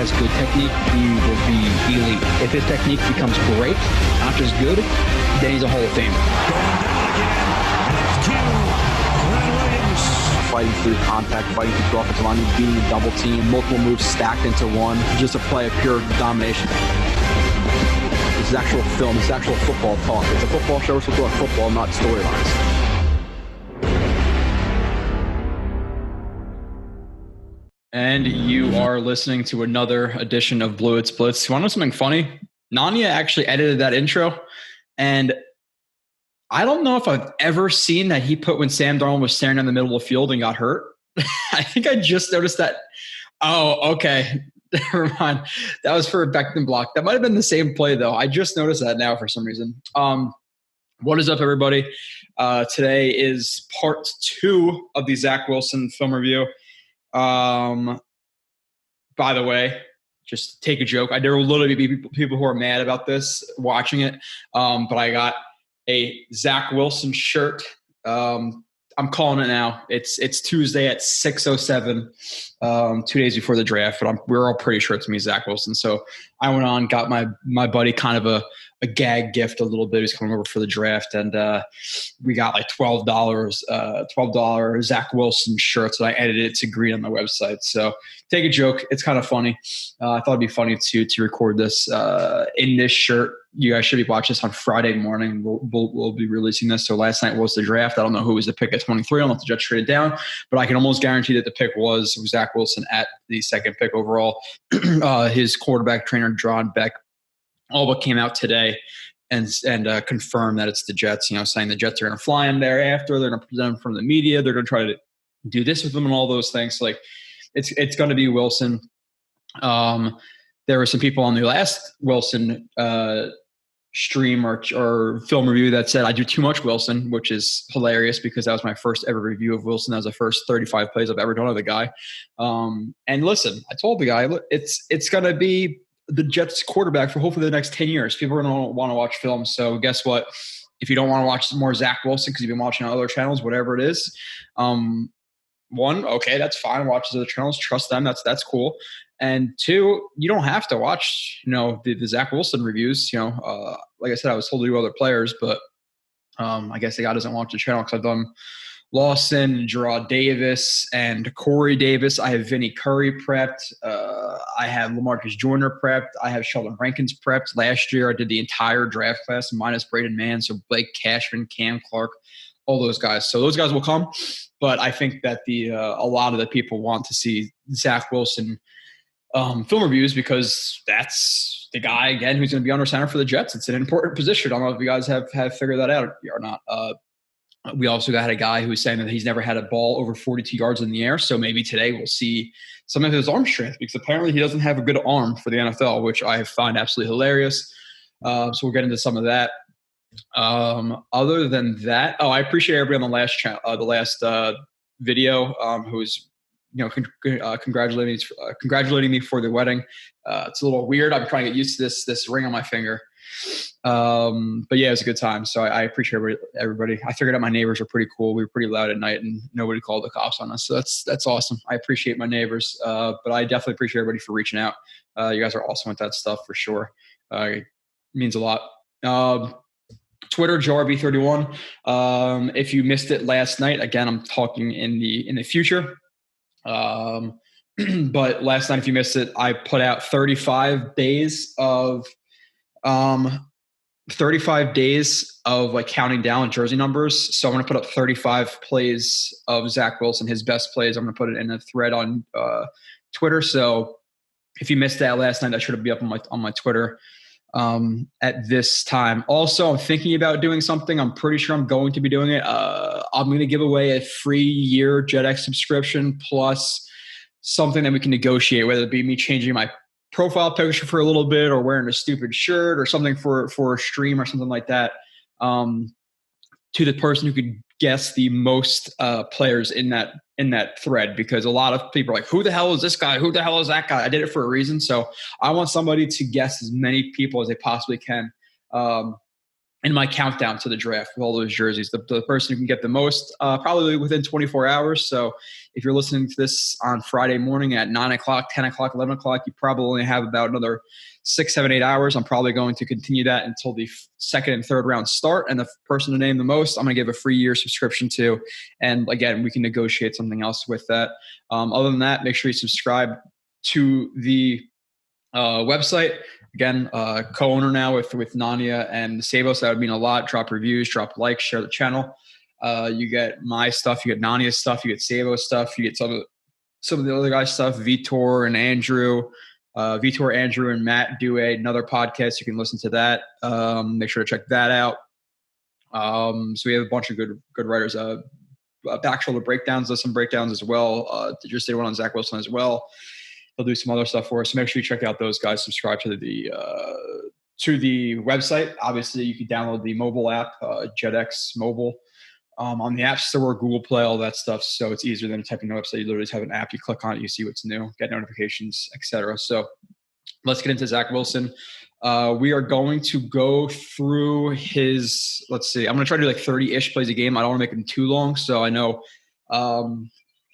has good technique, he will be elite. If his technique becomes great, not just good, then he's a Hall of Famer. Fighting through contact, fighting through offensive line, being a double team, multiple moves stacked into one, just a play of pure domination. This is actual film, this is actual football talk. It's a football show, we're supposed to talk football, not storylines. And you are listening to another edition of Blewett's Blitz. You want to know something funny? Nanya actually edited that intro, and I don't know if I've ever seen that he put when Sam Darnold was staring in the middle of the field and got hurt. I think I just noticed that. Oh, okay. Never mind. That was for a Beckton block. That might have been the same play, though. I just noticed that now for some reason. What is up, everybody? Today is part 2 of the Zach Wilson film review. By the way, just take a joke. There will literally be people who are mad about this watching it. But I got a Zach Wilson shirt. I'm calling it now. It's Tuesday at 6:07, 2 days before the draft, but we're all pretty sure it's me, Zach Wilson. So I went on, got my buddy kind of a gag gift a little bit. He's coming over for the draft, and we got like $12 Zach Wilson shirts, and I edited it to green on my website. So take a joke. It's kind of funny. I thought it'd be funny to record this in this shirt. You guys should be watching this on Friday morning. We'll be releasing this. So last night was the draft. I don't know who was the pick at 23. I don't know if the Jets traded down, but I can almost guarantee that the pick was Zach Wilson at the second pick overall. His quarterback trainer, John Beck, all but came out today and confirmed that it's the Jets, saying the Jets are going to fly him there after. They're going to present him from the media. They're going to try to do this with him and all those things. So, it's going to be Wilson. There were some people on the last Wilson stream or film review that said I do too much Wilson, which is hilarious because that was my first ever review of Wilson. That was the first 35 plays I've ever done of the guy. And listen, I told the guy, look, it's going to be the Jets quarterback for hopefully the next 10 years. People are going to want to watch film. So guess what? If you don't want to watch more Zach Wilson because you've been watching on other channels, whatever it is, one, okay, that's fine. Watch the other channels, trust them. That's cool. And two, you don't have to watch, the Zach Wilson reviews. Like I said, I was told to do other players, but I guess the guy doesn't watch the channel because I've done Lawson, Gerard Davis, and Corey Davis. I have Vinny Curry prepped. I have LaMarcus Joyner prepped. I have Sheldon Rankins prepped. Last year, I did the entire draft class minus Braden Mann, so Blake Cashman, Cam Clark, all those guys. So those guys will come, but I think that a lot of the people want to see Zach Wilson film reviews because that's the guy, again, who's going to be under center for the Jets. It's an important position. I don't know if you guys have figured that out or not. We also got a guy who's saying that he's never had a ball over 42 yards in the air. So maybe today we'll see some of his arm strength because apparently he doesn't have a good arm for the NFL, which I find absolutely hilarious. So we'll get into some of that. Other than that, I appreciate everybody on the last video who's congratulating me for the wedding. It's a little weird. I'm trying to get used to this ring on my finger. But yeah, it was a good time. So I appreciate everybody. I figured out my neighbors are pretty cool. We were pretty loud at night and nobody called the cops on us. So that's awesome. I appreciate my neighbors. But I definitely appreciate everybody for reaching out. You guys are awesome with that stuff for sure. It means a lot. Twitter, JRB31. If you missed it last night, again, I'm talking in the future. But last night, if you missed it, I put out 35 days of like counting down jersey numbers. So I'm going to put up 35 plays of Zach Wilson, his best plays. I'm going to put it in a thread on Twitter. So if you missed that last night, that should be up on my Twitter at this time. Also, I'm thinking about doing something. I'm pretty sure I'm going to be doing it. I'm going to give away a free year JetX subscription plus something that we can negotiate, whether it be me changing my profile picture for a little bit or wearing a stupid shirt or something for a stream or something like that, to the person who could guess the most players in that thread, because a lot of people are like, who the hell is this guy? Who the hell is that guy? I did it for a reason. So I want somebody to guess as many people as they possibly can in my countdown to the draft with all those jerseys. The person who can get the most, probably within 24 hours. So if you're listening to this on Friday morning at 9 o'clock, 10 o'clock, 11 o'clock, you probably only have about another 6, 7, 8 hours. I'm probably going to continue that until the second and third round start. And the person to name the most, I'm going to give a free year subscription to. And again, we can negotiate something else with that. Other than that, make sure you subscribe to the website. Again, co-owner now with Nania and Sabos. That would mean a lot. Drop reviews, drop likes, share the channel. You get my stuff, you get Nania's stuff, you get Sabos stuff, you get some of the other guys' stuff. Vitor, Andrew, and Matt do another podcast. You can listen to that. Make sure to check that out. So we have a bunch of good writers. Back shoulder breakdowns does some breakdowns as well. Just did one on Zach Wilson as well. He'll do some other stuff for us. So make sure you check out those guys. Subscribe to the website. Obviously, you can download the mobile app, JetX Mobile, on the App Store, Google Play, all that stuff. So it's easier than typing the website. You literally just have an app. You click on it, you see what's new, get notifications, etc. So let's get into Zach Wilson. We are going to go through his. Let's see. I'm going to try to do like 30-ish plays a game. I don't want to make them too long. So I know.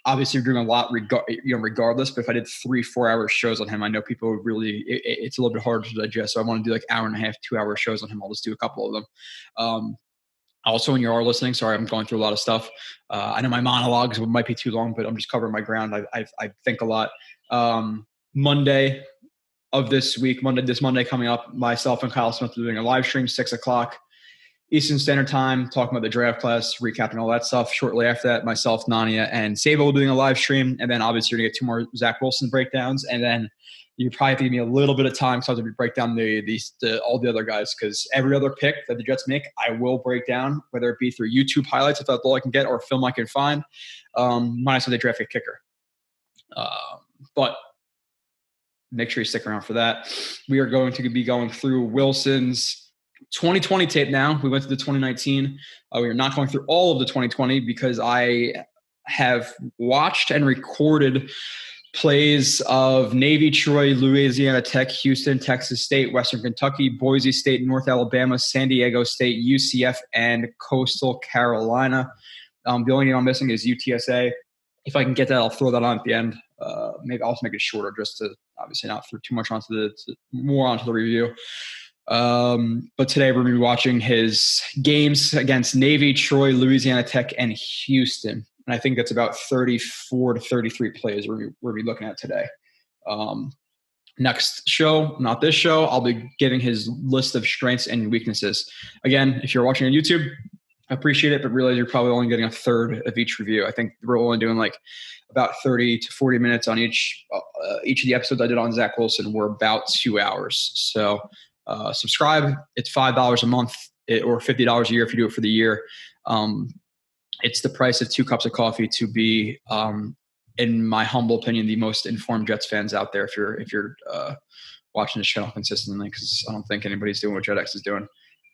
Obviously, we're doing a lot regardless, but if I did 3-4 hour shows on him, I know people would really, it's a little bit harder to digest. So I want to do like 1.5 2 hour shows on him. I'll just do a couple of them. Also, when you are listening, sorry, I'm going through a lot of stuff. I know my monologues might be too long, but I'm just covering my ground. I think a lot. Monday of this week, this Monday coming up, myself and Kyle Smith are doing a live stream, 6 o'clock. Eastern Standard Time, talking about the draft class, recapping all that stuff. Shortly after that, myself, Nania, and Sabo will be doing a live stream. And then obviously you're going to get 2 more Zach Wilson breakdowns. And then you probably have to give me a little bit of time because I have to break down all the other guys, because every other pick that the Jets make, I will break down, whether it be through YouTube highlights if that's all I can get, or film I can find, minus when they draft a kicker. But make sure you stick around for that. We are going to be going through Wilson's 2020 tape now. We went to the 2019. We are not going through all of the 2020 because I have watched and recorded plays of Navy, Troy, Louisiana Tech, Houston, Texas State, Western Kentucky, Boise State, North Alabama, San Diego State, UCF, and Coastal Carolina. The only game I'm missing is UTSA. If I can get that, I'll throw that on at the end. Maybe I'll also make it shorter just to obviously not throw too much onto the review. But today we're going to be watching his games against Navy, Troy, Louisiana Tech, and Houston. And I think that's about 34 to 33 plays we're going to be looking at today. Next show, not this show, I'll be giving his list of strengths and weaknesses. Again, if you're watching on YouTube, I appreciate it, but realize you're probably only getting a third of each review. I think we're only doing like about 30 to 40 minutes on each of the episodes I did on Zach Wilson were about 2 hours. So subscribe. It's $5 a month or $50 a year if you do it for the year. It's the price of 2 cups of coffee to be, in my humble opinion, the most informed Jets fans out there. If you're watching this channel consistently, because I don't think anybody's doing what JetX is doing.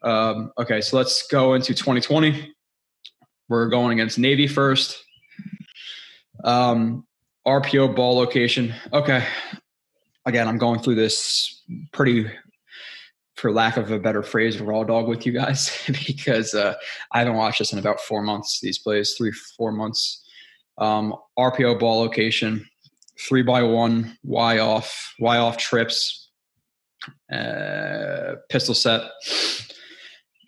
Okay, so let's go into 2020. We're going against Navy first. RPO ball location. Okay. Again, I'm going through this pretty, for lack of a better phrase, raw dog with you guys because I haven't watched this in about 4 months, these plays, 3-4 months. RPO ball location, 3x1, Y off trips, pistol set,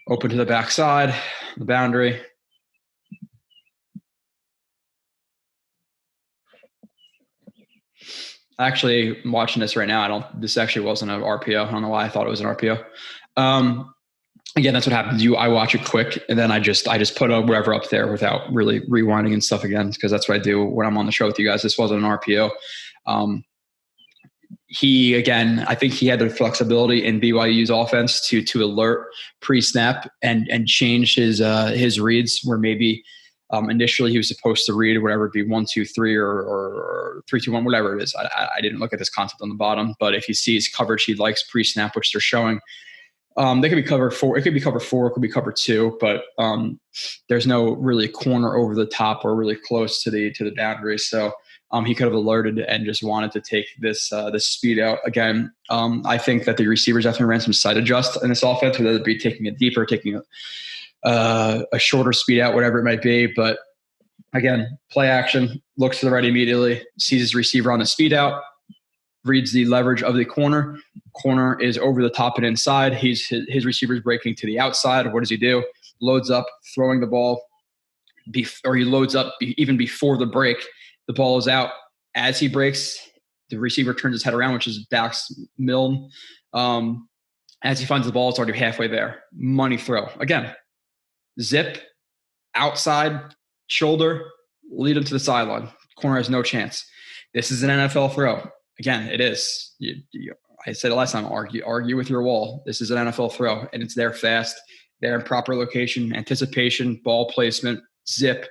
open to the backside, the boundary. Actually, I'm watching this right now. This actually wasn't an RPO. I don't know why I thought it was an RPO. Again, that's what happens. I watch it quick, and then I just put whatever up there without really rewinding and stuff again, because that's what I do when I'm on the show with you guys. This wasn't an RPO. I think he had the flexibility in BYU's offense to alert pre-snap and change his reads where maybe initially he was supposed to read whatever it be 1, 2, 3 or 3, 2, 1, whatever it is. I didn't look at this concept on the bottom, but if he sees coverage he likes pre-snap, which they're showing, they could be cover 4. It could be cover 4. It could be cover 2, but there's no really corner over the top or really close to the boundary. So He could have alerted and just wanted to take this speed out. Again, I think that the receivers definitely ran some side adjust in this offense, whether it be taking it deeper, taking a shorter speed out, whatever it might be. But again, play action, looks to the right immediately, sees his receiver on the speed out, reads the leverage of the corner. Corner is over the top and inside. His receiver's breaking to the outside. What does he do? Loads up, throwing the ball, or he loads up even before the break. The ball is out. As he breaks, the receiver turns his head around, which is Dax Milne. As he finds the ball, it's already halfway there. Money throw. Again, zip, outside, shoulder, lead him to the sideline. Corner has no chance. This is an NFL throw. Again, it is. I said it last time, argue with your wall. This is an NFL throw, and it's there fast. There in proper location, anticipation, ball placement, zip.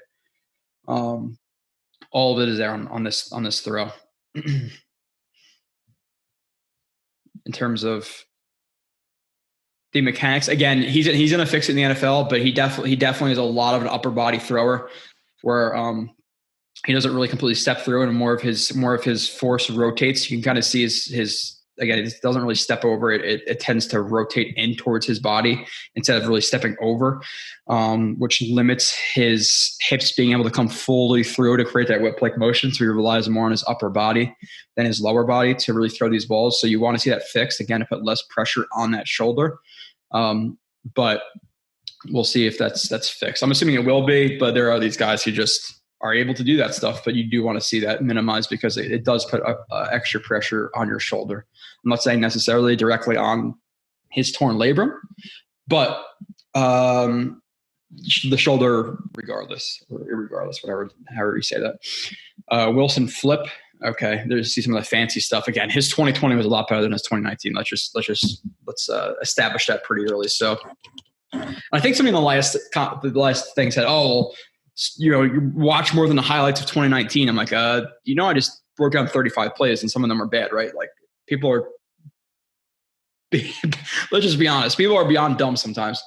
All of it is there on this throw. In terms of the mechanics, again, he's going to fix it in the NFL, but he definitely is a lot of an upper body thrower, where he doesn't really completely step through, and more of his force rotates. You can kind of see his again, it doesn't really step over. It tends to rotate in towards his body instead of really stepping over, which limits his hips being able to come fully through to create that whip-like motion. So he relies more on his upper body than his lower body to really throw these balls. So you want to see that fixed, again, to put less pressure on that shoulder. But we'll see if that's fixed. I'm assuming it will be, but there are these guys who just are able to do that stuff, but you do want to see that minimized because it does put extra pressure on your shoulder. I'm not saying necessarily directly on his torn labrum, but the shoulder, regardless, or irregardless, however you say that. Wilson flip. Okay, there's see some of the fancy stuff. Again, his 2020 was a lot better than his 2019. Let's establish that pretty early. So I think something the last thing said, you watch more than the highlights of 2019. I'm like, I just broke down 35 plays and some of them are bad, right? Like people are, let's just be honest. People are beyond dumb sometimes.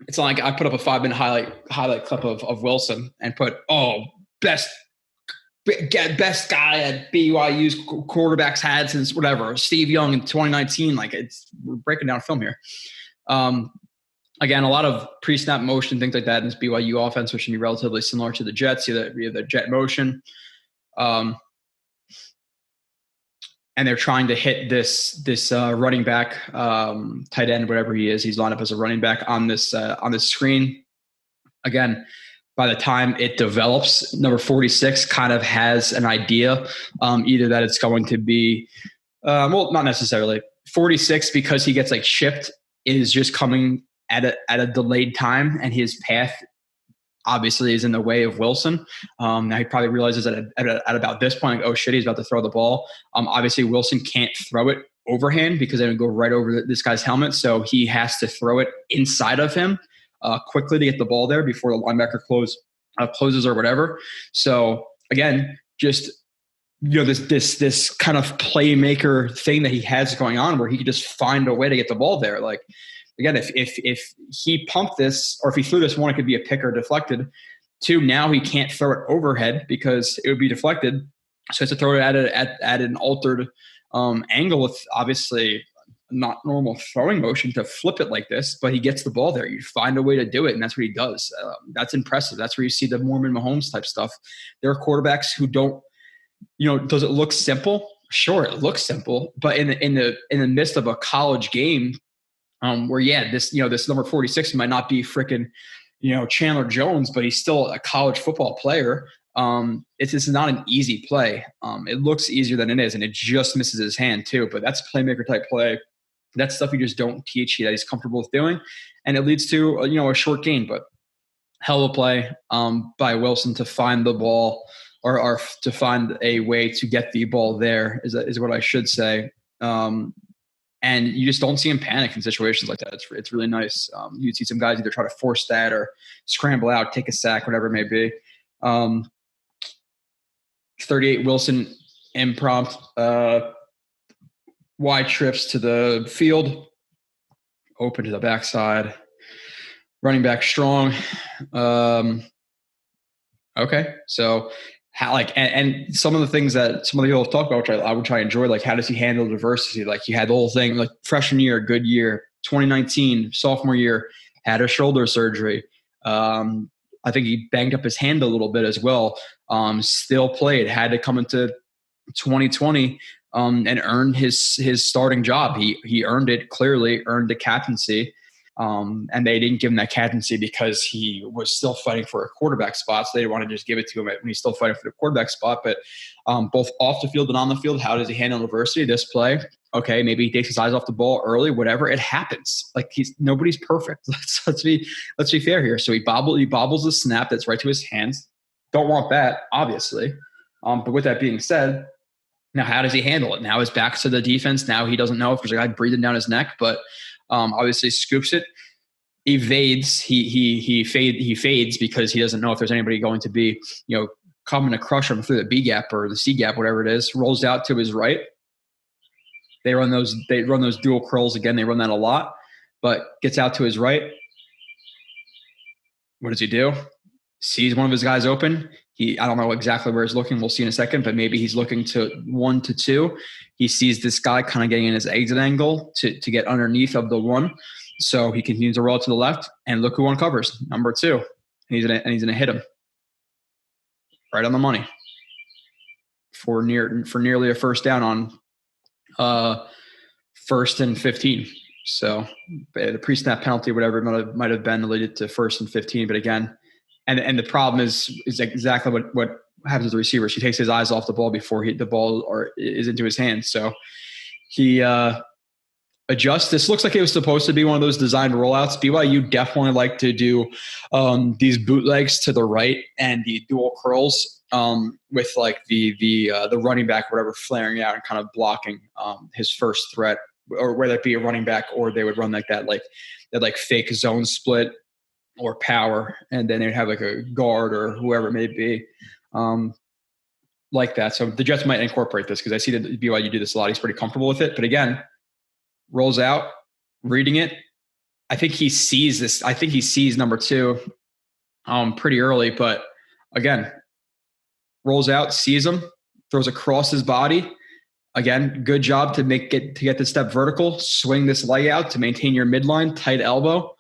It's not like I put up a 5-minute highlight clip of Wilson and put, best guy at BYU's quarterbacks had since whatever, Steve Young in 2019. Like we're breaking down film here. Again, a lot of pre-snap motion, things like that in this BYU offense, which can be relatively similar to the Jets. You have the jet motion. And they're trying to hit this running back, tight end, whatever he is. He's lined up as a running back on this screen. Again, by the time it develops, number 46 kind of has an idea, either that it's going to be, not necessarily 46 because he gets like shipped is just coming at a delayed time, and his path obviously is in the way of Wilson. Now he probably realizes at about this point, like, oh shit, he's about to throw the ball. Obviously Wilson can't throw it overhand because it would go right over this guy's helmet. So he has to throw it inside of him quickly to get the ball there before the linebacker closes or whatever. So again, just this kind of playmaker thing that he has going on where he could just find a way to get the ball there. Like, again, if he pumped this, or if he threw this, one, it could be a pick or deflected. Two, now he can't throw it overhead because it would be deflected. So he has to throw it at an altered angle with obviously not normal throwing motion to flip it like this, but he gets the ball there. You find a way to do it, and that's what he does. That's impressive. That's where you see the Mormon Mahomes type stuff. There are quarterbacks who don't, does it look simple? Sure, it looks simple, but in the midst of a college game, where this number 46 might not be freaking, Chandler Jones, but he's still a college football player. It's not an easy play. It looks easier than it is, and it just misses his hand too. But that's playmaker type play. That's stuff you just don't teach that he's comfortable with doing, and it leads to a short gain. But hell of a play by Wilson to find the ball or to find a way to get the ball there is what I should say. And you just don't see him panic in situations like that. It's really nice. You'd see some guys either try to force that or scramble out, take a sack, whatever it may be. 38 Wilson impromptu wide trips to the field, open to the backside, running back strong. Okay. So how, like, and some of the things that some of the people talk about, which I enjoy, like, how does he handle diversity? Like, he had the whole thing, like, freshman year, good year, 2019, sophomore year, had a shoulder surgery. I think he banged up his hand a little bit as well. Still played, had to come into 2020 and earned his starting job. He earned it, clearly earned the captaincy. And they didn't give him that captaincy because he was still fighting for a quarterback spot. So they didn't want to just give it to him when he's still fighting for the quarterback spot. But both off the field and on the field, how does he handle adversity? This play, okay, maybe he takes his eyes off the ball early, whatever. It happens. Like, nobody's perfect. Let's be fair here. So he bobbles the snap that's right to his hands. Don't want that, obviously. But with that being said, now how does he handle it? Now his back's to the defense. Now he doesn't know if there's a guy breathing down his neck, but obviously scoops it, evades. He fades because he doesn't know if there's anybody going to be, coming to crush him through the B gap or the C gap, whatever it is. Rolls out to his right. They run those dual curls again. They run that a lot, but gets out to his right. What does he do? Sees one of his guys open. I don't know exactly where he's looking. We'll see in a second, but maybe he's looking to 1 to 2. He sees this guy kind of getting in his exit angle to get underneath of the 1. So he continues to roll to the left, and look who uncovers, number 2. And he's gonna hit him right on the money for nearly a first down on 1st and 15. So the pre-snap penalty, whatever it might have been, related to 1st and 15. But again, and the problem is exactly what happens to the receiver. He takes his eyes off the ball before the ball is into his hands. So he adjusts. This looks like it was supposed to be one of those designed rollouts. BYU definitely like to do these bootlegs to the right and the dual curls with like the running back, whatever, flaring out and kind of blocking his first threat, or whether it be a running back or they would run that fake zone split or power, and then they'd have like a guard or whoever it may be like that. So the Jets might incorporate this because I see that BYU do this a lot. He's pretty comfortable with it. But again, rolls out, reading it. I think he sees this. I think he sees number 2 pretty early. But again, rolls out, sees him, throws across his body. Again, good job to get the step vertical, swing this leg out to maintain your midline, tight elbow.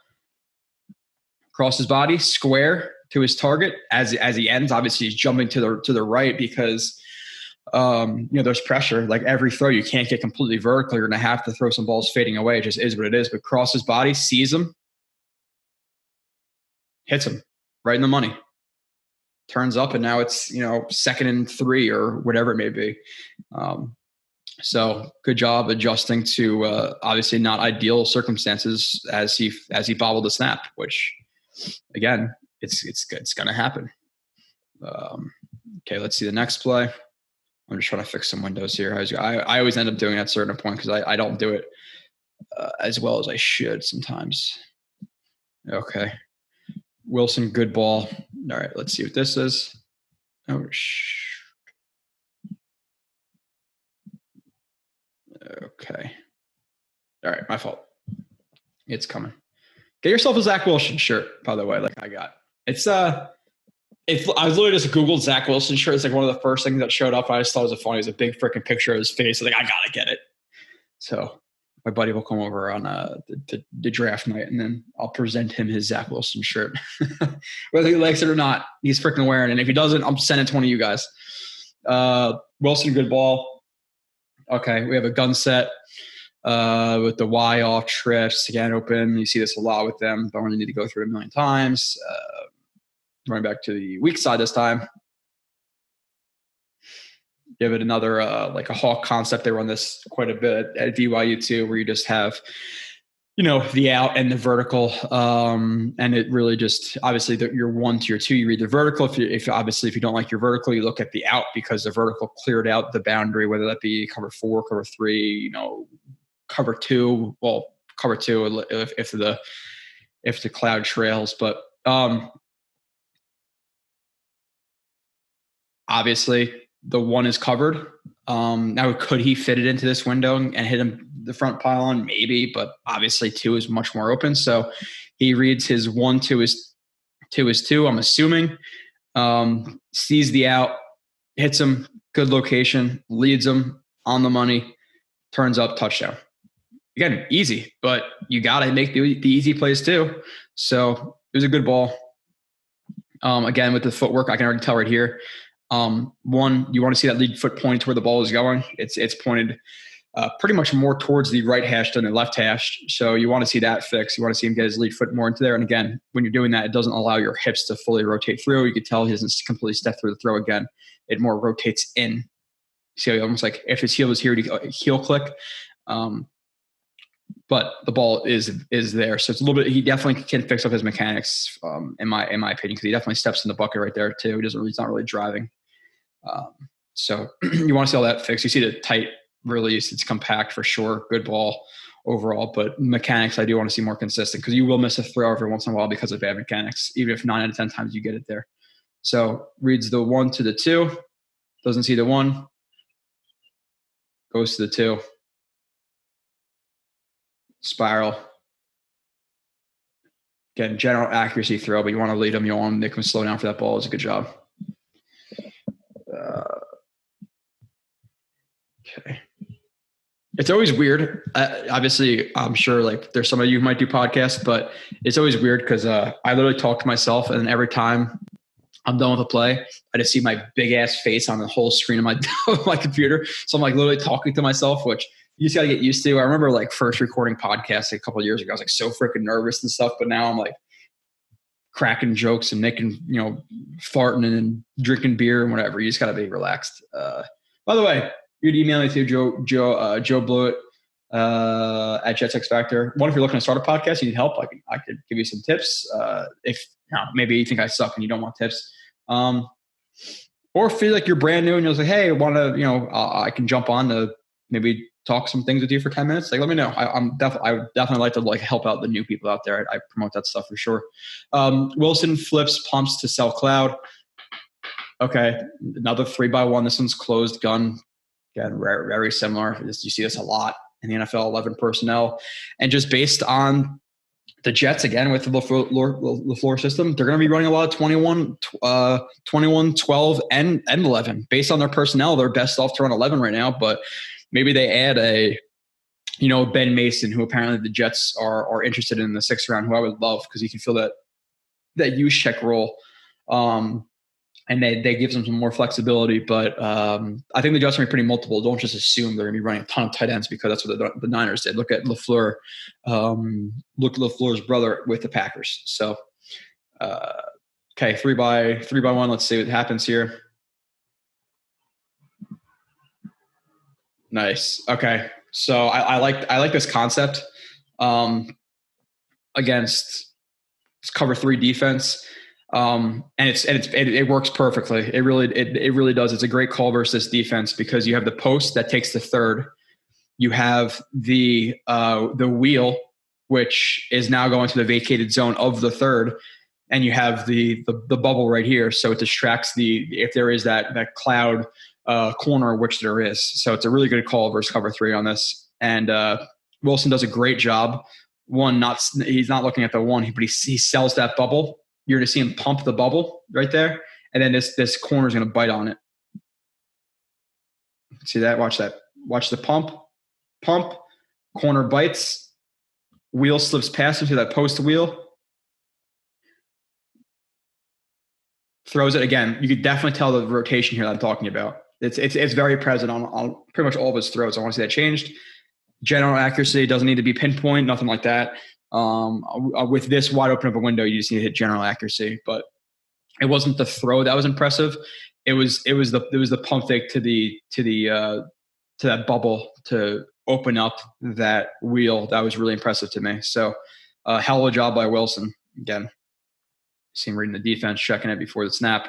Across his body, square to his target as he ends. Obviously, he's jumping to the right because there's pressure. Like, every throw, you can't get completely vertical. You're going to have to throw some balls fading away. It just is what it is. But cross his body, sees him, hits him right in the money. Turns up, and now it's 2nd and 3 or whatever it may be. So good job adjusting to obviously not ideal circumstances as he bobbled the snap, which, again, it's going to happen. Okay, let's see the next play. I'm just trying to fix some windows here. I always end up doing it at a certain point because I don't do it as well as I should sometimes. Okay. Wilson, good ball. All right, let's see what this is. Okay. All right, my fault. It's coming. Get yourself a Zach Wilson shirt, by the way. Like, I got it's. I literally just Googled Zach Wilson shirt. It's like one of the first things that showed up. I just thought it was funny. It's a big freaking picture of his face. I was like, I gotta get it. So my buddy will come over on the draft night, and then I'll present him his Zach Wilson shirt, whether he likes it or not. He's freaking wearing it. And if he doesn't, I'm sending it to one of you guys. Wilson, good ball. Okay, we have a gun set. With the Y off trips, again, open. You see this a lot with them. Don't really need to go through it a million times. Running back to the weak side this time. Give it another, like a hawk concept. They run this quite a bit at BYU too, where you just have, the out and the vertical. And it really just, obviously your 1 to your 2, you read the vertical. If you don't like your vertical, you look at the out because the vertical cleared out the boundary, whether that be cover 4, cover 3, cover 2. Well, cover 2 if the cloud trails, but obviously the 1 is covered. Now, could he fit it into this window and hit him the front pylon? Maybe, but obviously 2 is much more open. So he reads his 1 to his 2. I'm assuming Sees the out, hits him, good location, leads him on the money, turns up, touchdown. Again, easy, but you got to make the easy plays too. So it was a good ball. Again, with the footwork, I can already tell right here. One, you want to see that lead foot point to where the ball is going. It's pointed pretty much more towards the right hash than the left hash. So you want to see that fix. You want to see him get his lead foot more into there. And again, when you're doing that, it doesn't allow your hips to fully rotate through. You can tell he doesn't completely step through the throw again. It more rotates in. See, almost like if his heel is here, to heel click. But the ball is there. So it's a little bit, he definitely can fix up his mechanics, in my opinion, because he definitely steps in the bucket right there too. He's not really driving. So you want to see all that fixed. You see the tight release. It's compact for sure. Good ball overall, but mechanics, I do want to see more consistent, because you will miss a throw every once in a while because of bad mechanics, even if 9 out of 10 times you get it there. So reads the 1 to the 2, doesn't see the 1, goes to the 2. Spiral. Again, general accuracy throw, but you want to lead them. You want to make them slow down for that ball. It's a good job. Okay. It's always weird. Obviously, I'm sure like there's some of you who might do podcasts, but it's always weird because I literally talk to myself, and every time I'm done with a play, I just see my big ass face on the whole screen of my computer. So I'm like literally talking to myself, which you just got to get used to. I remember like first recording podcasts a couple of years ago. I was like so freaking nervous and stuff, but now I'm like cracking jokes and making, farting and drinking beer and whatever. You just got to be relaxed. By the way, you'd email me to Joe Blewett at Jets X Factor. What if you're looking to start a podcast? You need help? I could give you some tips. If maybe you think I suck and you don't want tips, or feel like you're brand new and you're like, hey, I want to, I can jump on to maybe talk some things with you for 10 minutes. Like, let me know. I would definitely like to help out the new people out there. I promote that stuff for sure. Wilson flips pumps to sell cloud. Okay. Another 3x1. This one's closed gun. Again, very, very similar. You see this a lot in the NFL, 11 personnel. And just based on the Jets, again, with the LaFleur system, they're going to be running a lot of 21, 12, and 11. Based on their personnel, they're best off to run 11 right now. But maybe they add a, Ben Mason, who apparently the Jets are interested in the 6th round, who I would love because he can fill that use check role. And they give them some more flexibility. But I think the Jets are pretty multiple. Don't just assume they're going to be running a ton of tight ends because that's what the Niners did. Look at LaFleur. Look at LaFleur's brother with the Packers. So, okay, 3x1. Let's see what happens here. Nice. Okay. So I like this concept against cover 3 defense. And it works perfectly. It really does. It's a great call versus defense because you have the post that takes the 3rd. You have the wheel, which is now going to the vacated zone of the 3rd. And you have the bubble right here. So it distracts if there is that cloud corner, which there is. So it's a really good call versus cover 3 on this. And Wilson does a great job. He's not looking at the 1, but he sells that bubble. You're going to see him pump the bubble right there. And then this corner is going to bite on it. See that? Watch that. Watch the pump, corner bites, wheel slips past him to that post wheel. Throws it again. You could definitely tell the rotation here that I'm talking about. It's very present on pretty much all of his throws. I want to see that changed. General accuracy doesn't need to be pinpoint, nothing like that. With this wide open of a window, you just need to hit general accuracy. But it wasn't the throw that was impressive. It was the pump fake to that bubble to open up that wheel. That was really impressive to me. So hell of a job by Wilson. Again, see him reading the defense, checking it before the snap,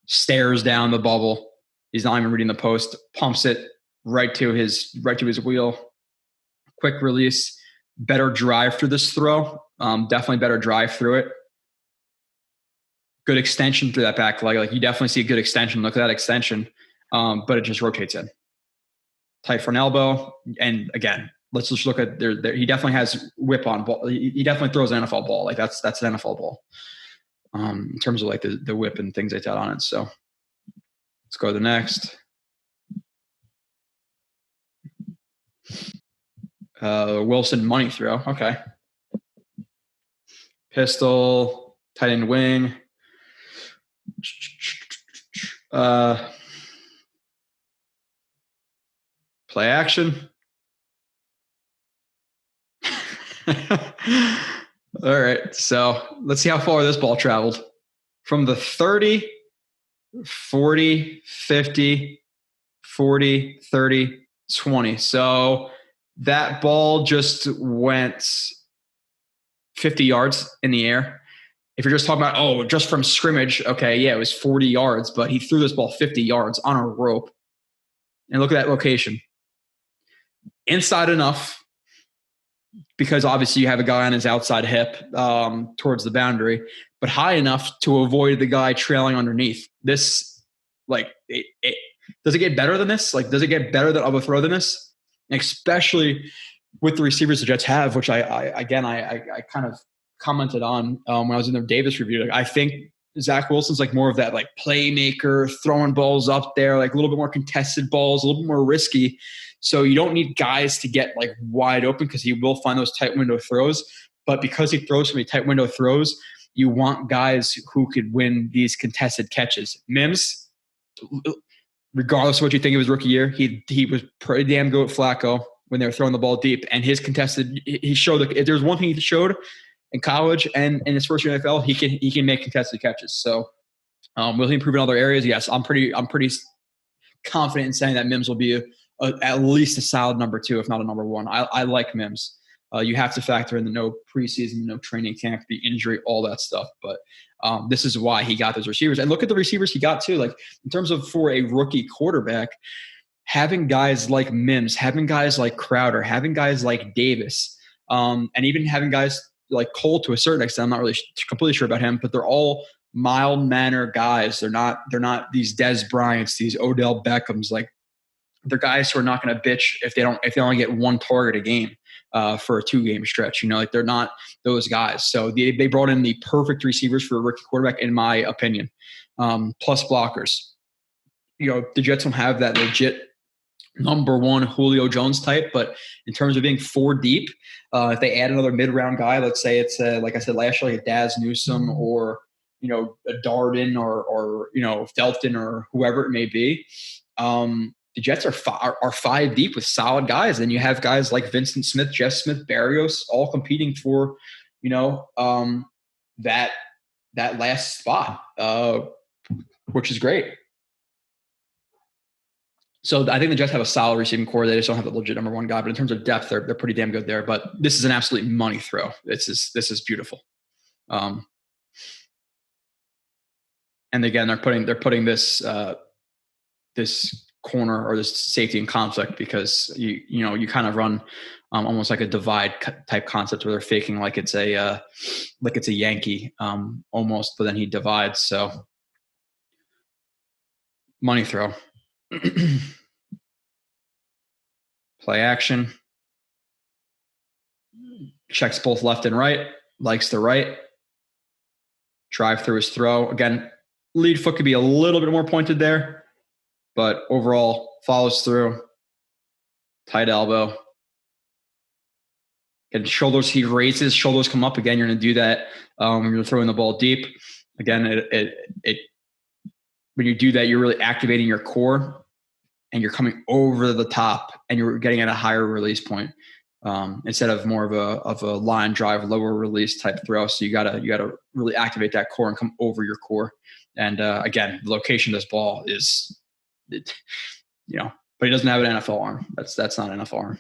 stares down the bubble. He's not even reading the post, pumps it right to his wheel. Quick release, better drive through this throw. Definitely better drive through it. Good extension through that back leg. Like you definitely see a good extension. Look at that extension. But it just rotates in. Tight front elbow. And again, let's just look at there. He definitely has whip on ball. He definitely throws an NFL ball. Like that's an NFL ball. in terms of like the whip and things like that on it. So let's go to the next. Wilson money throw. Okay. Pistol, tight end wing. Play action. All right. So let's see how far this ball traveled. From the 30, 40, 50, 40, 30, 20. So that ball just went 50 yards in the air. If you're just talking about, just from scrimmage, okay, yeah, it was 40 yards, but he threw this ball 50 yards on a rope. And look at that location. Inside enough, because obviously you have a guy on his outside hip towards the boundary, but high enough to avoid the guy trailing underneath. This, like, does it get better than this? Like, does it get better of a throw than this? Especially with the receivers the Jets have, which I kind of commented on when I was in their Davis review. Like, I think Zach Wilson's like more of that like playmaker, throwing balls up there, like a little bit more contested balls, a little bit more risky. So you don't need guys to get like wide open because he will find those tight window throws. But because he throws so many tight window throws, you want guys who could win these contested catches. Mims, regardless of what you think of his rookie year, he was pretty damn good at Flacco when they were throwing the ball deep. And his contested, he showed that if there's one thing he showed in college and in his first year in NFL, he can make contested catches. So will he improve in other areas? Yes, I'm pretty confident in saying that Mims will be at least a solid number 2, if not a number 1. I like Mims. You have to factor in the no preseason, no training camp, the injury, all that stuff. But this is why he got those receivers. And look at the receivers he got too. Like in terms of for a rookie quarterback, having guys like Mims, having guys like Crowder, having guys like Davis, and even having guys like Cole to a certain extent. I'm not really completely sure about him, but they're all mild-mannered guys. They're not these Dez Bryants, these Odell Beckhams. Like, they're guys who are not going to bitch if they only get one target a game for a 2-game stretch. Like they're not those guys. So they brought in the perfect receivers for a rookie quarterback, in my opinion. Plus blockers. The Jets don't have that legit number 1 Julio Jones type, but in terms of being 4 deep, if they add another mid-round guy, let's say it's like I said last year, like a Daz Newsome or a Darden or Felton or whoever it may be. The Jets are 5 deep with solid guys. And you have guys like Vincent Smith, Jeff Smith, Barrios, all competing for, that last spot, which is great. So I think the Jets have a solid receiving core. They just don't have the legit number 1 guy. But in terms of depth, they're pretty damn good there. But this is an absolute money throw. This is beautiful. And again, they're putting this this corner or this safety in conflict because you kind of run almost like a divide type concept where they're faking like it's a Yankee almost, but then he divides. So money throw. Play action. Checks both left and right. Likes the right. Drive through his throw. Again, lead foot could be a little bit more pointed there, but overall follows through. Tight elbow. And shoulders, he raises, shoulders come up. Again, you're going to do that when you're throwing the ball deep. Again, when you do that, you're really activating your core and you're coming over the top and you're getting at a higher release point instead of more of a line drive, lower release type throw. So you gotta really activate that core and come over your core. And again, the location of this ball is, but he doesn't have an NFL arm. That's not an NFL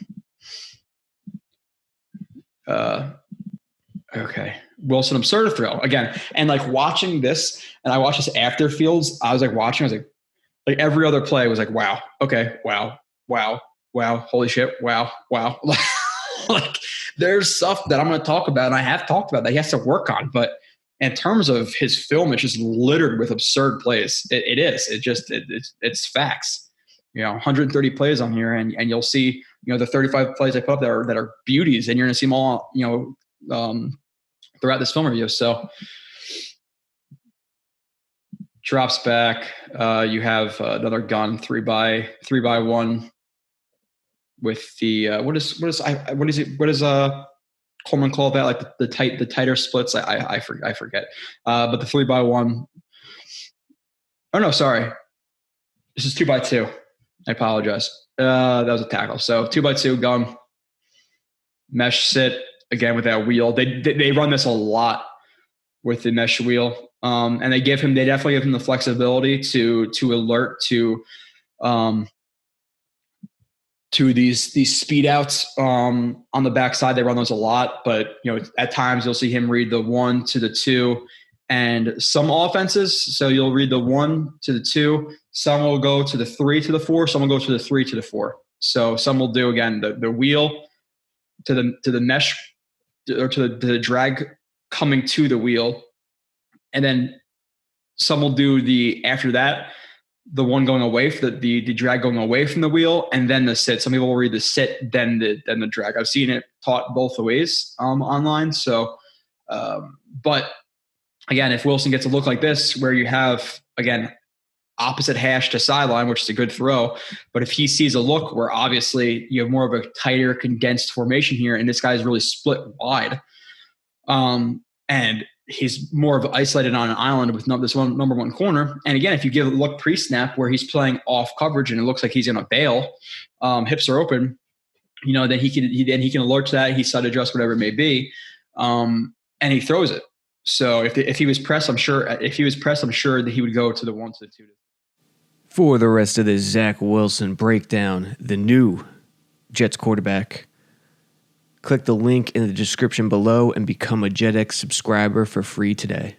arm. Okay. Wilson, absurd throw again. And like watching this, and I watched this after Fields, I was like every other play was like, wow. Okay. Wow. Holy shit. Wow. Like there's stuff that I'm going to talk about. And I have talked about that he has to work on, but in terms of his film, it's just littered with absurd plays. It is. It's facts. 130 plays on here, and you'll see, the 35 plays I put up that are beauties, and you're going to see them all, throughout this film review. So drops back. You have another gun, three by one with the what is Coleman call that, like the tighter splits. I forget. But the 3x1. Oh no, sorry. This is 2x2. I apologize. That was a tackle. So 2x2 gun, mesh sit again with that wheel. They run this a lot with the mesh wheel, and they definitely give him the flexibility to alert to these speed outs on the backside. They run those a lot, but at times you'll see him read the 1 to the 2, and some offenses. So you'll read the 1 to the 2. Some will go to the 3 to the 4. Some will go to the 3 to the 4. So some will do again the wheel to the mesh or to the drag coming to the wheel, and then some will do after that the one going away, the drag going away from the wheel, and then the sit. Some people will read the sit, then the drag. I've seen it taught both ways online. So, but again, if Wilson gets a look like this, where you have again opposite hash to sideline, which is a good throw, but if he sees a look where obviously you have more of a tighter, condensed formation here, and this guy's really split wide, and he's more of isolated on an island with this number one corner. And again, if you give a look pre-snap where he's playing off coverage and it looks like he's going to bail, hips are open, then he can alert to that. He side adjust, whatever it may be, and he throws it. So if he was pressed, I'm sure that he would go to the 1 to the 2. For the rest of this Zach Wilson breakdown, the new Jets quarterback, click the link in the description below and become a JetX subscriber for free today.